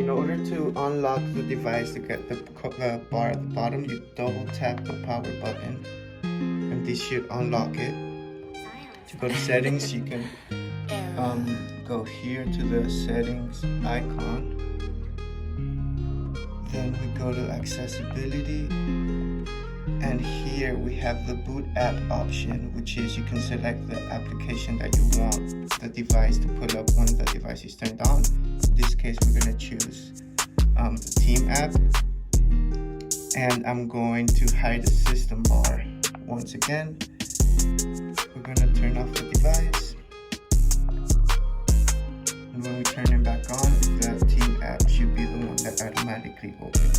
In order to unlock the device, to get the bar at the bottom, you double tap the power button, and this should unlock it. To go to settings, you can go here to the settings icon. Then we go to accessibility, and here we have the boot app option, which is you can select the application that you want the device to pull up when the device is turned on. In this case, we're going to choose the Teem app, and I'm going to hide the system bar. Once again, we're going to turn off the device, and when we turn it back on, the Teem app should be the one that automatically opens.